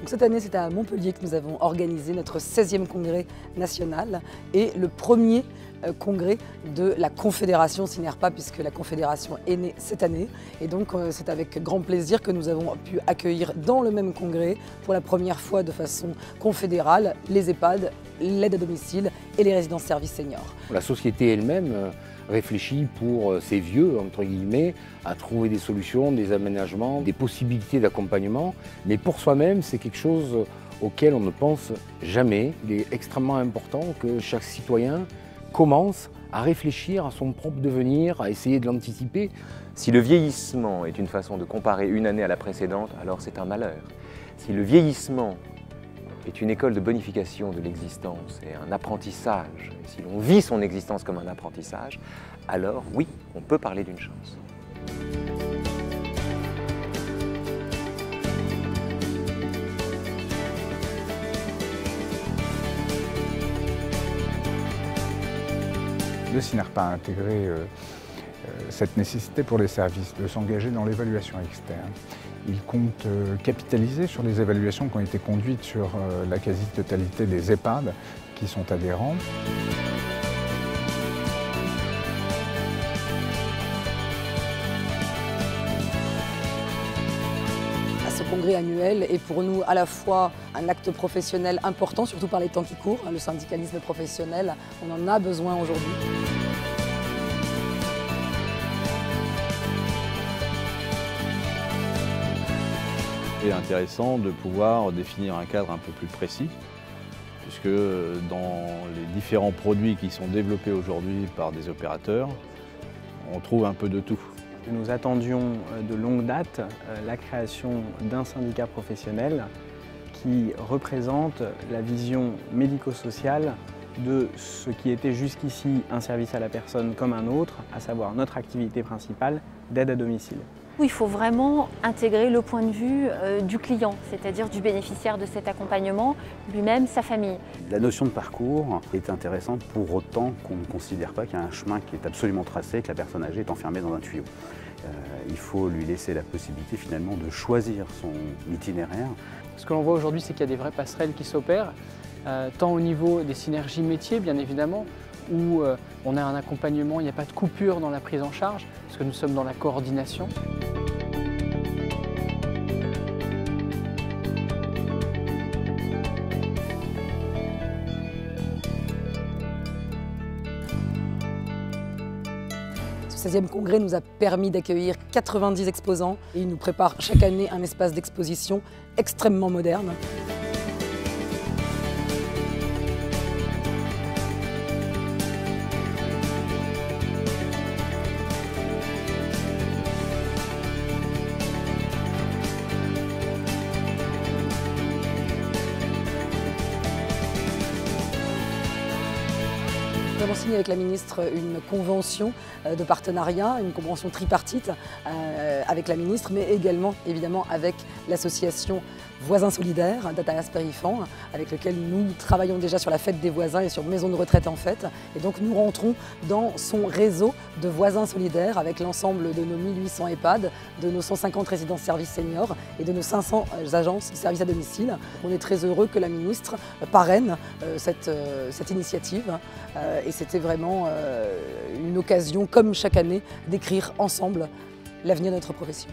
Cette année, c'est à Montpellier que nous avons organisé notre 16e congrès national et le premier congrès de la Confédération Synerpa, puisque la Confédération est née cette année. Et donc c'est avec grand plaisir que nous avons pu accueillir dans le même congrès, pour la première fois de façon confédérale, les EHPAD, l'aide à domicile et les résidences-services seniors. La société elle-même réfléchit pour ses vieux, entre guillemets, à trouver des solutions, des aménagements, des possibilités d'accompagnement. Mais pour soi-même, c'est quelque chose auquel on ne pense jamais. Il est extrêmement important que chaque citoyen commence à réfléchir à son propre devenir, à essayer de l'anticiper. Si le vieillissement est une façon de comparer une année à la précédente, alors c'est un malheur. Si le vieillissement est une école de bonification de l'existence et un apprentissage, si l'on vit son existence comme un apprentissage, alors oui, on peut parler d'une chance. Le Synerpa a intégré cette nécessité pour les services de s'engager dans l'évaluation externe. Il compte capitaliser sur les évaluations qui ont été conduites sur la quasi-totalité des EHPAD qui sont adhérents. Ce congrès annuel est pour nous à la fois un acte professionnel important, surtout par les temps qui courent. Le syndicalisme professionnel, on en a besoin aujourd'hui. Il est intéressant de pouvoir définir un cadre un peu plus précis, puisque dans les différents produits qui sont développés aujourd'hui par des opérateurs, on trouve un peu de tout. Nous attendions de longue date la création d'un syndicat professionnel qui représente la vision médico-sociale de ce qui était jusqu'ici un service à la personne comme un autre, à savoir notre activité principale d'aide à domicile. Il faut vraiment intégrer le point de vue du client, c'est-à-dire du bénéficiaire de cet accompagnement, lui-même, sa famille. La notion de parcours est intéressante pour autant qu'on ne considère pas qu'il y a un chemin qui est absolument tracé et que la personne âgée est enfermée dans un tuyau. Il faut lui laisser la possibilité finalement de choisir son itinéraire. Ce que l'on voit aujourd'hui, c'est qu'il y a des vraies passerelles qui s'opèrent, tant au niveau des synergies métiers, bien évidemment, où on a un accompagnement, il n'y a pas de coupure dans la prise en charge, parce que nous sommes dans la coordination. Ce 16e congrès nous a permis d'accueillir 90 exposants et il nous prépare chaque année un espace d'exposition extrêmement moderne. Nous avons signé avec la ministre une convention de partenariat, une convention tripartite avec la ministre, mais également évidemment avec l'association Voisins Solidaires d'Athanas Périfan, avec lequel nous travaillons déjà sur la fête des voisins et sur Maison de retraite en fête. Et donc nous rentrons dans son réseau de voisins solidaires avec l'ensemble de nos 1800 EHPAD, de nos 150 résidences services seniors et de nos 500 agences de services à domicile. On est très heureux que la ministre parraine cette initiative et c'était vraiment une occasion, comme chaque année, d'écrire ensemble l'avenir de notre profession.